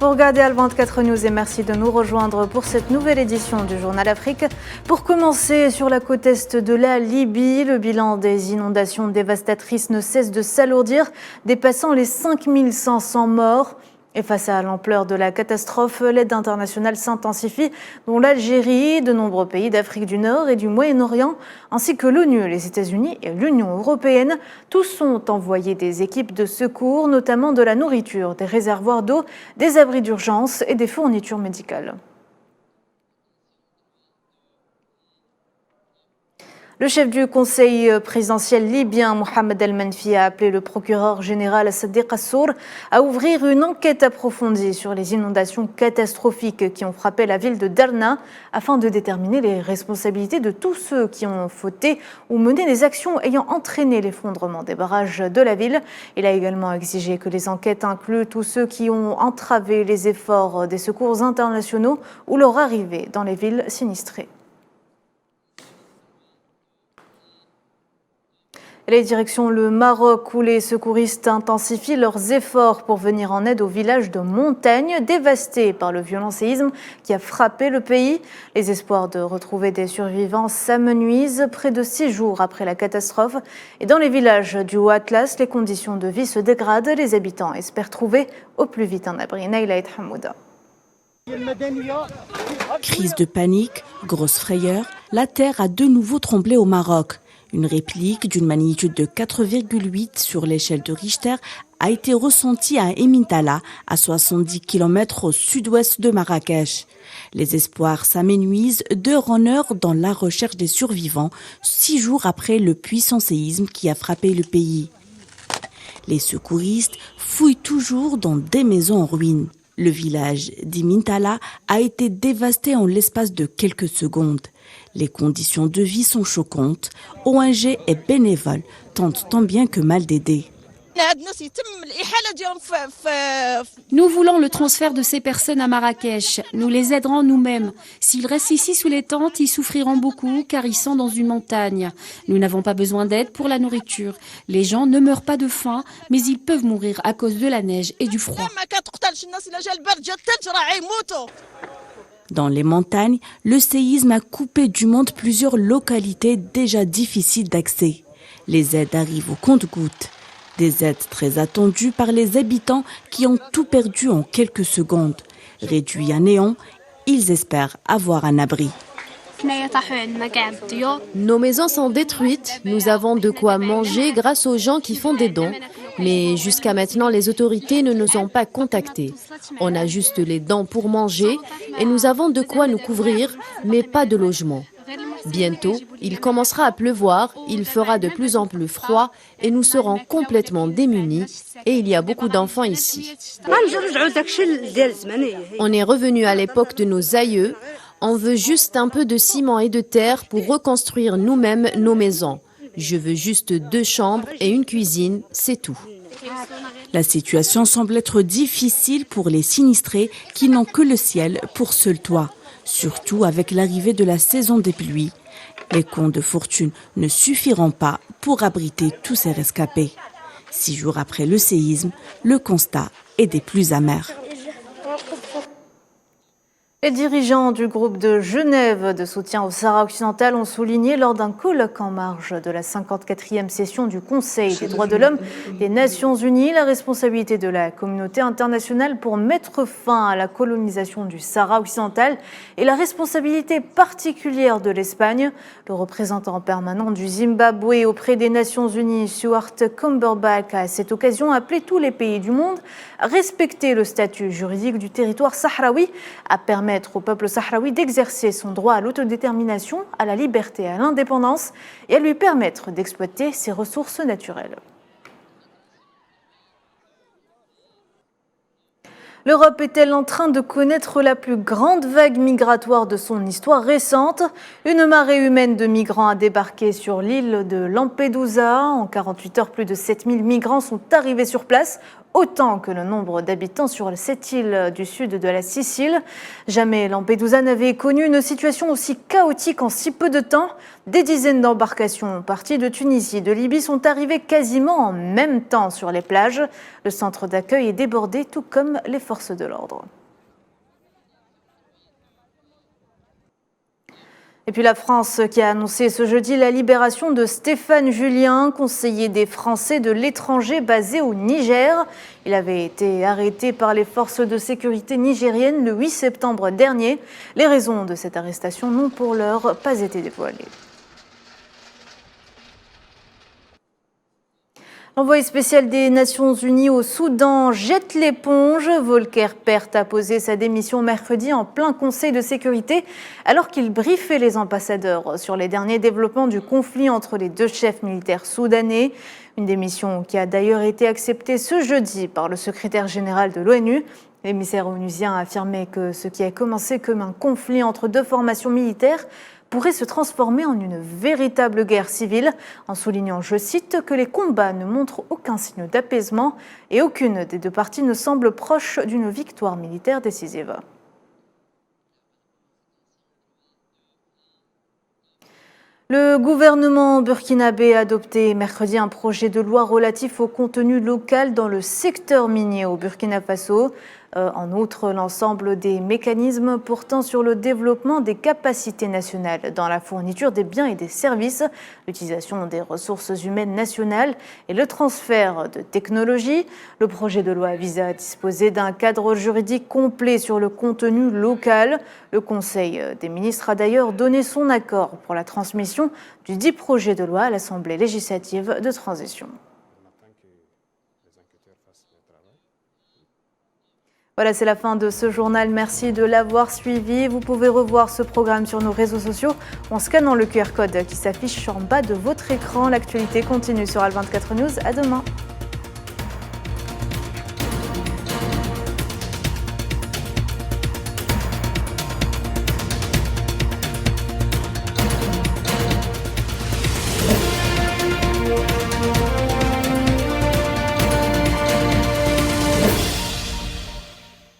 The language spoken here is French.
pour regarder Al24 News et merci de nous rejoindre pour cette nouvelle édition du Journal Afrique. Pour commencer, sur la côte est de la Libye, le bilan des inondations dévastatrices ne cesse de s'alourdir, dépassant les 5500 morts. Et face à l'ampleur de la catastrophe, l'aide internationale s'intensifie, dont l'Algérie, de nombreux pays d'Afrique du Nord et du Moyen-Orient, ainsi que l'ONU, les États-Unis et l'Union européenne. Tous ont envoyé des équipes de secours, notamment de la nourriture, des réservoirs d'eau, des abris d'urgence et des fournitures médicales. Le chef du conseil présidentiel libyen, Mohamed El-Menfi, a appelé le procureur général Sadiq Assour à ouvrir une enquête approfondie sur les inondations catastrophiques qui ont frappé la ville de Derna afin de déterminer les responsabilités de tous ceux qui ont fauté ou mené des actions ayant entraîné l'effondrement des barrages de la ville. Il a également exigé que les enquêtes incluent tous ceux qui ont entravé les efforts des secours internationaux ou leur arrivée dans les villes sinistrées. Les directions le Maroc où les secouristes intensifient leurs efforts pour venir en aide au village de Montagne, dévasté par le violent séisme qui a frappé le pays. Les espoirs de retrouver des survivants s'amenuisent près de 6 jours après la catastrophe. Et dans les villages du Haut-Atlas, les conditions de vie se dégradent. Les habitants espèrent trouver au plus vite un abri. Naïla et Hamouda. Crise de panique, grosse frayeur, la terre a de nouveau tremblé au Maroc. Une réplique d'une magnitude de 4,8 sur l'échelle de Richter a été ressentie à Emintala, à 70 km au sud-ouest de Marrakech. Les espoirs s'amenuisent d'heure en heure dans la recherche des survivants, 6 jours après le puissant séisme qui a frappé le pays. Les secouristes fouillent toujours dans des maisons en ruine. Le village d'Emintala a été dévasté en l'espace de quelques secondes. Les conditions de vie sont choquantes. ONG et bénévoles tentent tant bien que mal d'aider. Nous voulons le transfert de ces personnes à Marrakech. Nous les aiderons nous-mêmes. S'ils restent ici sous les tentes, ils souffriront beaucoup car ils sont dans une montagne. Nous n'avons pas besoin d'aide pour la nourriture. Les gens ne meurent pas de faim, mais ils peuvent mourir à cause de la neige et du froid. Dans les montagnes, le séisme a coupé du monde plusieurs localités déjà difficiles d'accès. Les aides arrivent au compte-gouttes. Des aides très attendues par les habitants qui ont tout perdu en quelques secondes. Réduits à néant, ils espèrent avoir un abri. Nos maisons sont détruites, nous avons de quoi manger grâce aux gens qui font des dons. Mais jusqu'à maintenant, les autorités ne nous ont pas contactés. On a juste les dents pour manger et nous avons de quoi nous couvrir, mais pas de logement. Bientôt, il commencera à pleuvoir, il fera de plus en plus froid et nous serons complètement démunis. Et il y a beaucoup d'enfants ici. On est revenu à l'époque de nos aïeux. On veut juste un peu de ciment et de terre pour reconstruire nous-mêmes nos maisons. Je veux juste 2 chambres et une cuisine, c'est tout. La situation semble être difficile pour les sinistrés qui n'ont que le ciel pour seul toit. Surtout avec l'arrivée de la saison des pluies. Les comptes de fortune ne suffiront pas pour abriter tous ces rescapés. 6 jours après le séisme, le constat est des plus amers. Les dirigeants du groupe de Genève de soutien au Sahara occidental ont souligné lors d'un colloque en marge de la 54e session du Conseil des droits de l'homme des Nations Unies la responsabilité de la communauté internationale pour mettre fin à la colonisation du Sahara occidental et la responsabilité particulière de l'Espagne. Le représentant permanent du Zimbabwe auprès des Nations Unies, Stuart Cumberbatch, a à cette occasion appelé tous les pays du monde à respecter le statut juridique du territoire sahraoui, à permettre au peuple sahraoui d'exercer son droit à l'autodétermination, à la liberté et à l'indépendance et à lui permettre d'exploiter ses ressources naturelles. L'Europe est-elle en train de connaître la plus grande vague migratoire de son histoire récente? Une marée humaine de migrants a débarqué sur l'île de Lampedusa. En 48 heures, plus de 7000 migrants sont arrivés sur place, autant que le nombre d'habitants sur cette île du sud de la Sicile. Jamais Lampedusa n'avait connu une situation aussi chaotique en si peu de temps. Des dizaines d'embarcations parties de Tunisie, de Libye sont arrivées quasiment en même temps sur les plages. Le centre d'accueil est débordé, tout comme les forces de l'ordre. Et puis la France qui a annoncé ce jeudi la libération de Stéphane Julien, conseiller des Français de l'étranger basé au Niger. Il avait été arrêté par les forces de sécurité nigériennes le 8 septembre dernier. Les raisons de cette arrestation n'ont pour l'heure pas été dévoilées. L'envoyé spécial des Nations Unies au Soudan jette l'éponge. Volker Perthes a posé sa démission mercredi en plein Conseil de sécurité alors qu'il briefait les ambassadeurs sur les derniers développements du conflit entre les deux chefs militaires soudanais. Une démission qui a d'ailleurs été acceptée ce jeudi par le secrétaire général de l'ONU. L'émissaire onusien a affirmé que ce qui a commencé comme un conflit entre deux formations militaires pourrait se transformer en une véritable guerre civile, en soulignant, je cite, que les combats ne montrent aucun signe d'apaisement et aucune des deux parties ne semble proche d'une victoire militaire décisive. Le gouvernement burkinabé a adopté mercredi un projet de loi relatif au contenu local dans le secteur minier au Burkina Faso. En outre, l'ensemble des mécanismes portant sur le développement des capacités nationales dans la fourniture des biens et des services, l'utilisation des ressources humaines nationales et le transfert de technologies. Le projet de loi vise à disposer d'un cadre juridique complet sur le contenu local. Le Conseil des ministres a d'ailleurs donné son accord pour la transmission du dit projet de loi à l'Assemblée législative de transition. Voilà, c'est la fin de ce journal. Merci de l'avoir suivi. Vous pouvez revoir ce programme sur nos réseaux sociaux en scannant le QR code qui s'affiche en bas de votre écran. L'actualité continue sur Al24 News. À demain.